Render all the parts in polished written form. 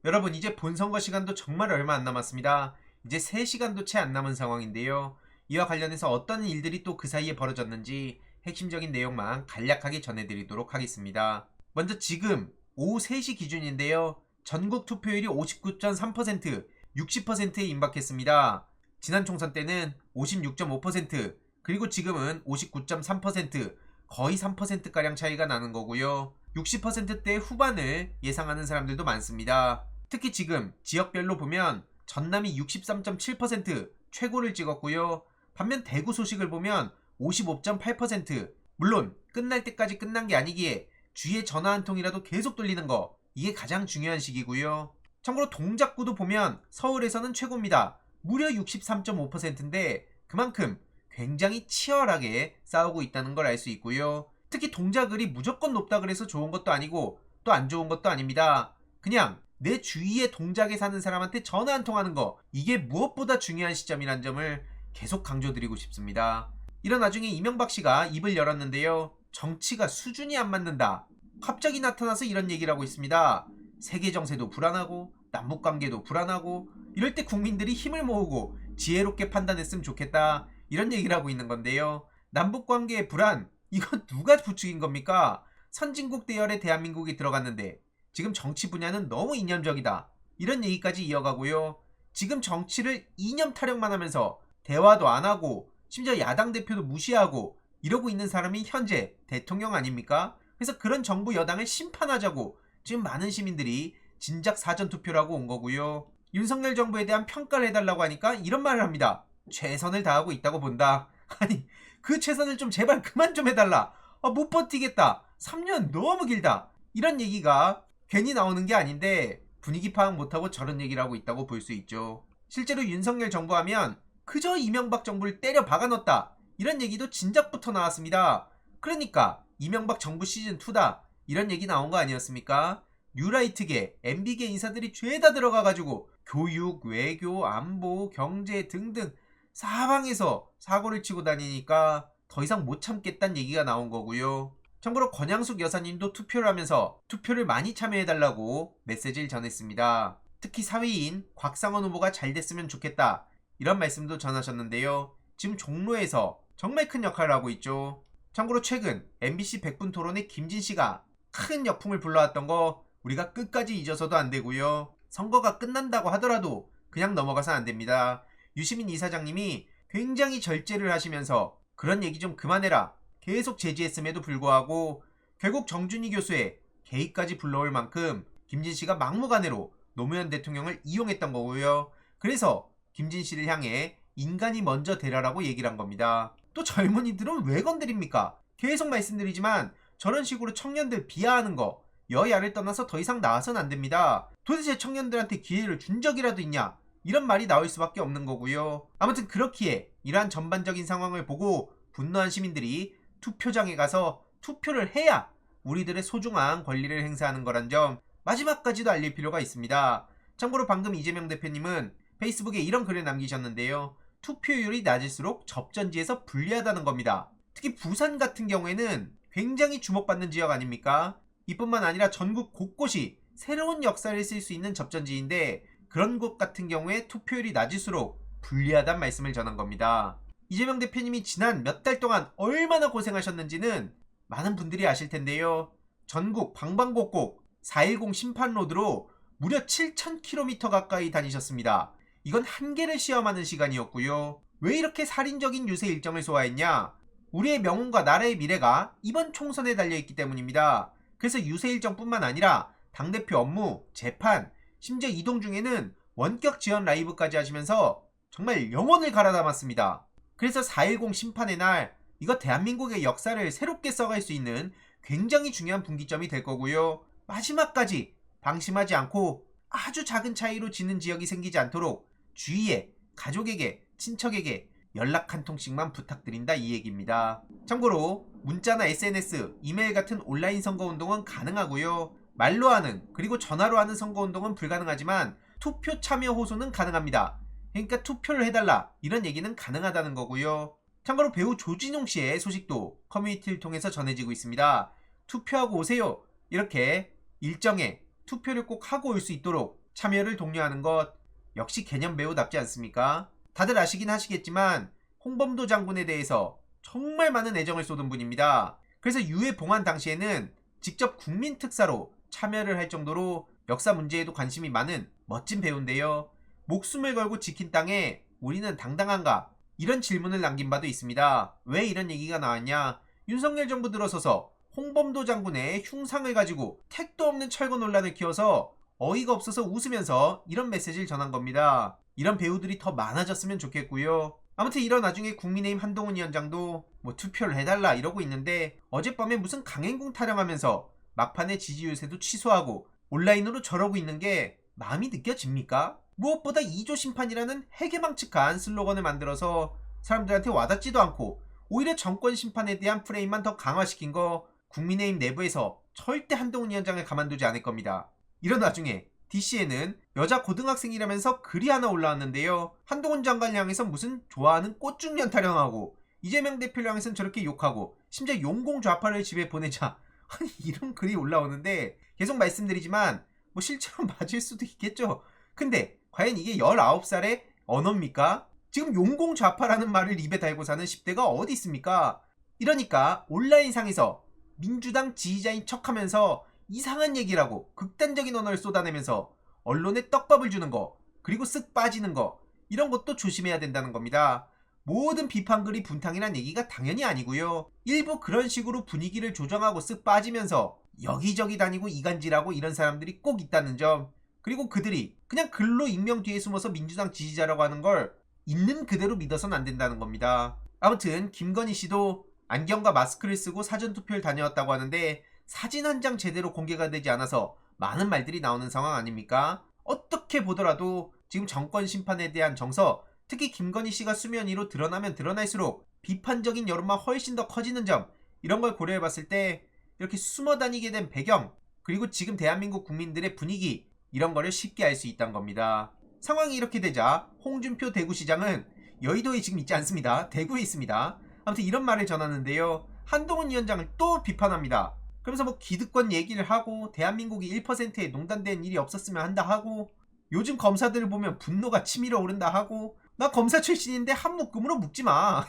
여러분, 이제 본선거 시간도 정말 얼마 안 남았습니다. 이제 3시간도 채 안 남은 상황인데요. 이와 관련해서 어떤 일들이 또 그 사이에 벌어졌는지 핵심적인 내용만 간략하게 전해드리도록 하겠습니다. 먼저 지금 오후 3시 기준인데요. 전국 투표율이 59.3%, 60%에 임박했습니다. 지난 총선 때는 56.5%, 그리고 지금은 59.3%, 거의 3%가량 차이가 나는 거고요. 60%대 후반을 예상하는 사람들도 많습니다. 특히 지금 지역별로 보면 전남이 63.7% 최고를 찍었고요. 반면 대구 소식을 보면 55.8%, 물론 끝날 때까지 끝난 게 아니기에 주위에 전화 한 통이라도 계속 돌리는 거, 이게 가장 중요한 시기고요. 참고로 동작구도 보면 서울에서는 최고입니다. 무려 63.5%인데 그만큼 굉장히 치열하게 싸우고 있다는 걸 알 수 있고요. 특히 동작을이 무조건 높다 그래서 좋은 것도 아니고 또 안 좋은 것도 아닙니다. 그냥 내 주위에 동작에 사는 사람한테 전화 한 통 하는 거, 이게 무엇보다 중요한 시점이란 점을 계속 강조드리고 싶습니다. 이런 와중에 이명박 씨가 입을 열었는데요. 정치가 수준이 안 맞는다. 갑자기 나타나서 이런 얘기를 하고 있습니다. 세계 정세도 불안하고 남북 관계도 불안하고 이럴 때 국민들이 힘을 모으고 지혜롭게 판단했으면 좋겠다. 이런 얘기를 하고 있는 건데요. 남북 관계의 불안, 이건 누가 부추긴 겁니까? 선진국 대열에 대한민국이 들어갔는데 지금 정치 분야는 너무 이념적이다. 이런 얘기까지 이어가고요. 지금 정치를 이념 타령만 하면서 대화도 안 하고 심지어 야당 대표도 무시하고 이러고 있는 사람이 현재 대통령 아닙니까? 그래서 그런 정부 여당을 심판하자고 지금 많은 시민들이 진작 사전투표를 하고 온 거고요. 윤석열 정부에 대한 평가를 해달라고 하니까 이런 말을 합니다. 최선을 다하고 있다고 본다. 아니, 그 최선을 좀 제발 그만 좀 해달라. 못 버티겠다. 3년 너무 길다. 이런 얘기가 괜히 나오는 게 아닌데 분위기 파악 못하고 저런 얘기를 하고 있다고 볼 수 있죠. 실제로 윤석열 정부 하면 그저 이명박 정부를 때려 박아넣었다. 이런 얘기도 진작부터 나왔습니다. 그러니까 이명박 정부 시즌2다. 이런 얘기 나온 거 아니었습니까? 뉴라이트계, MB계 인사들이 죄다 들어가가지고 교육, 외교, 안보, 경제 등등 사방에서 사고를 치고 다니니까 더 이상 못 참겠다는 얘기가 나온 거고요. 참고로 권양숙 여사님도 투표를 하면서 투표를 많이 참여해달라고 메시지를 전했습니다. 특히 사위인 곽상원 후보가 잘 됐으면 좋겠다. 이런 말씀도 전하셨는데요. 지금 종로에서 정말 큰 역할을 하고 있죠. 참고로 최근 MBC 100분 토론에 김진씨가 큰 역풍을 불러왔던 거 우리가 끝까지 잊어서도 안 되고요. 선거가 끝난다고 하더라도 그냥 넘어가서 안 됩니다. 유시민 이사장님이 굉장히 절제를 하시면서 그런 얘기 좀 그만해라 계속 제지했음에도 불구하고 결국 정준희 교수의 개입까지 불러올 만큼 김진씨가 막무가내로 노무현 대통령을 이용했던 거고요. 그래서 김진씨를 향해 인간이 먼저 되라라고 얘기를 한 겁니다. 또 젊은이들은 왜 건드립니까? 계속 말씀드리지만 저런 식으로 청년들 비하하는 거 여야를 떠나서 더 이상 나와선 안 됩니다. 도대체 청년들한테 기회를 준 적이라도 있냐? 이런 말이 나올 수밖에 없는 거고요. 아무튼 그렇기에 이러한 전반적인 상황을 보고 분노한 시민들이 투표장에 가서 투표를 해야 우리들의 소중한 권리를 행사하는 거란 점 마지막까지도 알릴 필요가 있습니다. 참고로 방금 이재명 대표님은 페이스북에 이런 글을 남기셨는데요. 투표율이 낮을수록 접전지에서 불리하다는 겁니다. 특히 부산 같은 경우에는 굉장히 주목받는 지역 아닙니까? 이뿐만 아니라 전국 곳곳이 새로운 역사를 쓸 수 있는 접전지인데 그런 곳 같은 경우에 투표율이 낮을수록 불리하다는 말씀을 전한 겁니다. 이재명 대표님이 지난 몇 달 동안 얼마나 고생하셨는지는 많은 분들이 아실 텐데요. 전국 방방곡곡 410 심판로드로 무려 7,000km 가까이 다니셨습니다. 이건 한계를 시험하는 시간이었고요. 왜 이렇게 살인적인 유세 일정을 소화했냐? 우리의 명운과 나라의 미래가 이번 총선에 달려있기 때문입니다. 그래서 유세 일정뿐만 아니라 당대표 업무, 재판, 심지어 이동 중에는 원격 지원 라이브까지 하시면서 정말 영혼을 갈아 담았습니다. 그래서 4.10 심판의 날, 이거 대한민국의 역사를 새롭게 써갈 수 있는 굉장히 중요한 분기점이 될 거고요. 마지막까지 방심하지 않고 아주 작은 차이로 지는 지역이 생기지 않도록 주위에 가족에게, 친척에게 연락 한 통씩만 부탁드린다 이 얘기입니다. 참고로 문자나 SNS, 이메일 같은 온라인 선거운동은 가능하고요. 말로 하는 그리고 전화로 하는 선거운동은 불가능하지만 투표 참여 호소는 가능합니다. 그러니까 투표를 해달라 이런 얘기는 가능하다는 거고요. 참고로 배우 조진웅 씨의 소식도 커뮤니티를 통해서 전해지고 있습니다. 투표하고 오세요. 이렇게 일정에 투표를 꼭 하고 올 수 있도록 참여를 독려하는 것, 역시 개념 매우 nap지 않습니까? 다들 아시긴 하시겠지만 홍범도 장군에 대해서 정말 많은 애정을 쏟은 분입니다. 그래서 유해 봉환 당시에는 직접 국민 특사로 참여를 할 정도로 역사 문제에도 관심이 많은 멋진 배우인데요. 목숨을 걸고 지킨 땅에 우리는 당당한가? 이런 질문을 남긴 바도 있습니다. 왜 이런 얘기가 나왔냐? 윤석열 정부 들어서서 홍범도 장군의 흉상을 가지고 택도 없는 철거 논란을 키워서 어이가 없어서 웃으면서 이런 메시지를 전한 겁니다. 이런 배우들이 더 많아졌으면 좋겠고요. 아무튼 이런 와중에 국민의힘 한동훈 위원장도 뭐 투표를 해달라 이러고 있는데 어젯밤에 무슨 강행군 타령하면서 막판에 지지 유세도 취소하고 온라인으로 저러고 있는 게 마음이 느껴집니까? 무엇보다 2조 심판이라는 해괴망측한 슬로건을 만들어서 사람들한테 와닿지도 않고 오히려 정권 심판에 대한 프레임만 더 강화시킨 거 국민의힘 내부에서 절대 한동훈 위원장을 가만두지 않을 겁니다. 이런 와중에 DC에는 여자 고등학생이라면서 글이 하나 올라왔는데요. 한동훈 장관을 향해서 무슨 좋아하는 꽃중년 타령하고 이재명 대표를 향해서는 저렇게 욕하고 심지어 용공좌파를 집에 보내자 아니 이런 글이 올라오는데 계속 말씀드리지만 뭐 실제로 맞을 수도 있겠죠. 근데 과연 이게 19살의 언어입니까? 지금 용공좌파라는 말을 입에 달고 사는 10대가 어디 있습니까? 이러니까 온라인상에서 민주당 지지자인 척하면서 이상한 얘기라고 극단적인 언어를 쏟아내면서 언론에 떡밥을 주는 거 그리고 쓱 빠지는 거 이런 것도 조심해야 된다는 겁니다. 모든 비판글이 분탕이란 얘기가 당연히 아니고요. 일부 그런 식으로 분위기를 조정하고 쓱 빠지면서 여기저기 다니고 이간질하고 이런 사람들이 꼭 있다는 점, 그리고 그들이 그냥 글로 익명 뒤에 숨어서 민주당 지지자라고 하는 걸 있는 그대로 믿어서는 안 된다는 겁니다. 아무튼 김건희 씨도 안경과 마스크를 쓰고 사전투표를 다녀왔다고 하는데 사진 한 장 제대로 공개가 되지 않아서 많은 말들이 나오는 상황 아닙니까? 어떻게 보더라도 지금 정권 심판에 대한 정서, 특히 김건희 씨가 수면 위로 드러나면 드러날수록 비판적인 여론만 훨씬 더 커지는 점, 이런 걸 고려해봤을 때 이렇게 숨어 다니게 된 배경, 그리고 지금 대한민국 국민들의 분위기, 이런 거를 쉽게 알 수 있다는 겁니다. 상황이 이렇게 되자 홍준표 대구시장은 여의도에 지금 있지 않습니다. 대구에 있습니다. 아무튼 이런 말을 전하는데요. 한동훈 위원장을 또 비판합니다. 그러면서 뭐 기득권 얘기를 하고 대한민국이 1%에 농단된 일이 없었으면 한다 하고 요즘 검사들을 보면 분노가 치밀어 오른다 하고 나 검사 출신인데 한 묶음으로 묶지 마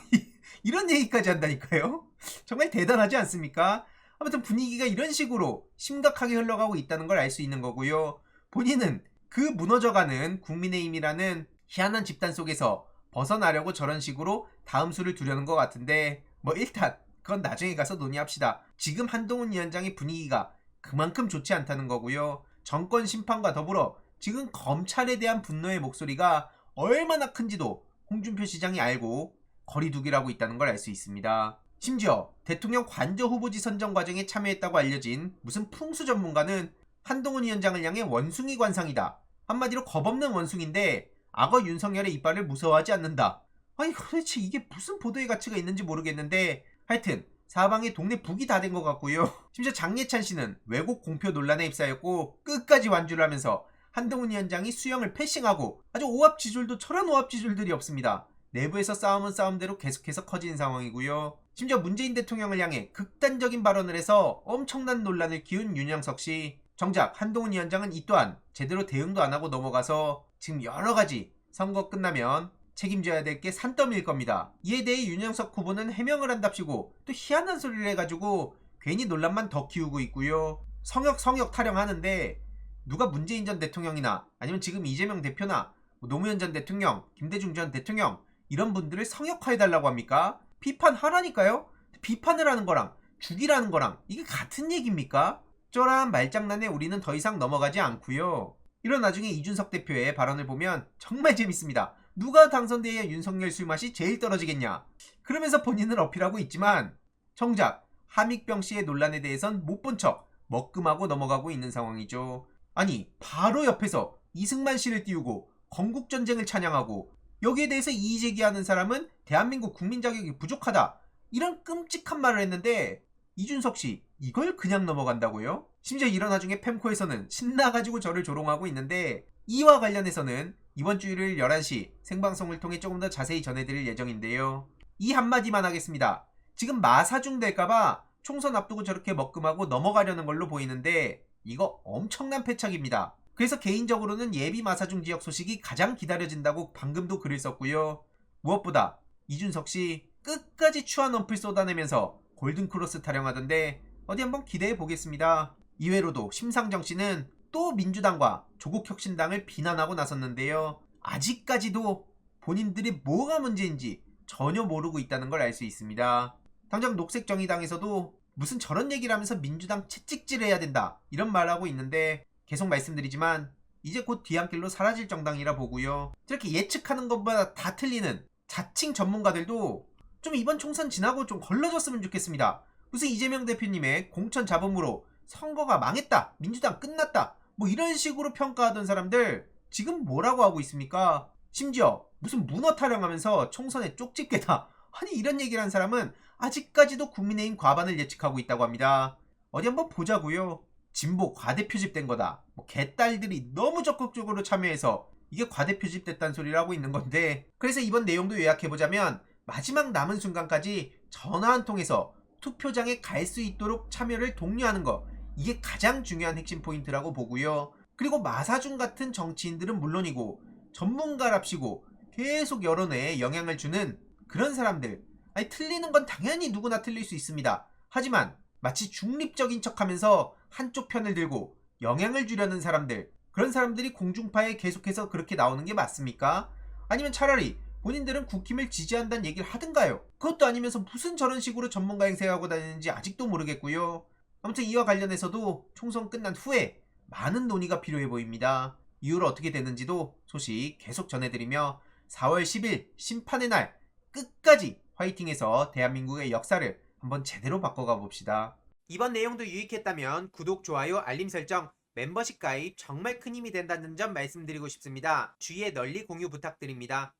이런 얘기까지 한다니까요. 정말 대단하지 않습니까? 아무튼 분위기가 이런 식으로 심각하게 흘러가고 있다는 걸 알 수 있는 거고요. 본인은 그 무너져가는 국민의힘이라는 희한한 집단 속에서 벗어나려고 저런 식으로 다음 수를 두려는 것 같은데 뭐 일단 그건 나중에 가서 논의합시다. 지금 한동훈 위원장의 분위기가 그만큼 좋지 않다는 거고요. 정권 심판과 더불어 지금 검찰에 대한 분노의 목소리가 얼마나 큰지도 홍준표 시장이 알고 거리두기라고 있다는 걸 알 수 있습니다. 심지어 대통령 관저 후보지 선정 과정에 참여했다고 알려진 무슨 풍수 전문가는 한동훈 위원장을 향해 원숭이 관상이다. 한마디로 겁없는 원숭인데 악어 윤석열의 이빨을 무서워하지 않는다. 아니 도대체 이게 무슨 보도의 가치가 있는지 모르겠는데 하여튼 사방에 동네 북이 다 된 것 같고요. 심지어 장예찬 씨는 왜곡 공표 논란에 휩싸였고 끝까지 완주를 하면서 한동훈 위원장이 수영을 패싱하고 아주 오합지졸도 저런 오합지졸들이 없습니다. 내부에서 싸움은 싸움대로 계속해서 커지는 상황이고요. 심지어 문재인 대통령을 향해 극단적인 발언을 해서 엄청난 논란을 키운 윤영석 씨, 정작 한동훈 위원장은 이 또한 제대로 대응도 안 하고 넘어가서 지금 여러가지 선거 끝나면 책임져야 될 게 산더미일 겁니다. 이에 대해 윤영석 후보는 해명을 한답시고 또 희한한 소리를 해가지고 괜히 논란만 더 키우고 있고요. 성역 타령하는데 누가 문재인 전 대통령이나 아니면 지금 이재명 대표나 노무현 전 대통령, 김대중 전 대통령 이런 분들을 성역화해달라고 합니까? 비판하라니까요? 비판을 하는 거랑 죽이라는 거랑 이게 같은 얘기입니까? 쩌라한 말장난에 우리는 더 이상 넘어가지 않고요. 이런 나중에 이준석 대표의 발언을 보면 정말 재밌습니다. 누가 당선돼야 윤석열 술맛이 제일 떨어지겠냐. 그러면서 본인을 어필하고 있지만 정작 함익병 씨의 논란에 대해선 못 본 척 먹금하고 넘어가고 있는 상황이죠. 아니 바로 옆에서 이승만 씨를 띄우고 건국전쟁을 찬양하고 여기에 대해서 이의제기하는 사람은 대한민국 국민 자격이 부족하다. 이런 끔찍한 말을 했는데 이준석 씨 이걸 그냥 넘어간다고요? 심지어 이런 와중에 펜코에서는 신나가지고 저를 조롱하고 있는데 이와 관련해서는 이번 주 일요일 11시 생방송을 통해 조금 더 자세히 전해드릴 예정인데요. 이 한마디만 하겠습니다. 지금 마사중 될까봐 총선 앞두고 저렇게 먹금하고 넘어가려는 걸로 보이는데 이거 엄청난 패착입니다. 그래서 개인적으로는 예비 마사중 지역 소식이 가장 기다려진다고 방금도 글을 썼고요. 무엇보다 이준석 씨 끝까지 추한 언플 쏟아내면서 골든크로스 타령하던데 어디 한번 기대해 보겠습니다. 이외로도 심상정 씨는 또 민주당과 조국혁신당을 비난하고 나섰는데요. 아직까지도 본인들이 뭐가 문제인지 전혀 모르고 있다는 걸 알 수 있습니다. 당장 녹색정의당에서도 무슨 저런 얘기를 하면서 민주당 채찍질해야 된다 이런 말하고 있는데 계속 말씀드리지만 이제 곧 뒤안길로 사라질 정당이라 보고요. 저렇게 예측하는 것보다 다 틀리는 자칭 전문가들도 좀 이번 총선 지나고 좀 걸러졌으면 좋겠습니다. 무슨 이재명 대표님의 공천 잡음으로 선거가 망했다, 민주당 끝났다 뭐 이런 식으로 평가하던 사람들 지금 뭐라고 하고 있습니까? 심지어 무슨 문어 타령하면서 총선에 쪽집게다, 아니 이런 얘기를 한 사람은 아직까지도 국민의힘 과반을 예측하고 있다고 합니다. 어디 한번 보자고요. 진보 과대표집된 거다, 뭐 개딸들이 너무 적극적으로 참여해서 이게 과대표집됐다는 소리를 하고 있는 건데, 그래서 이번 내용도 요약해보자면 마지막 남은 순간까지 전화 한 통해서 투표장에 갈 수 있도록 참여를 독려하는 거, 이게 가장 중요한 핵심 포인트라고 보고요. 그리고 마사중 같은 정치인들은 물론이고 전문가랍시고 계속 여론에 영향을 주는 그런 사람들, 아니 틀리는 건 당연히 누구나 틀릴 수 있습니다. 하지만 마치 중립적인 척하면서 한쪽 편을 들고 영향을 주려는 사람들, 그런 사람들이 공중파에 계속해서 그렇게 나오는 게 맞습니까? 아니면 차라리 본인들은 국힘을 지지한다는 얘기를 하든가요? 그것도 아니면서 무슨 저런 식으로 전문가 행세하고 다니는지 아직도 모르겠고요. 아무튼 이와 관련해서도 총선 끝난 후에 많은 논의가 필요해 보입니다. 이후로 어떻게 되는지도 소식 계속 전해드리며 4월 10일 심판의 날 끝까지 화이팅해서 대한민국의 역사를 한번 제대로 바꿔가 봅시다. 이번 내용도 유익했다면 구독, 좋아요, 알림 설정, 멤버십 가입 정말 큰 힘이 된다는 점 말씀드리고 싶습니다. 주위에 널리 공유 부탁드립니다.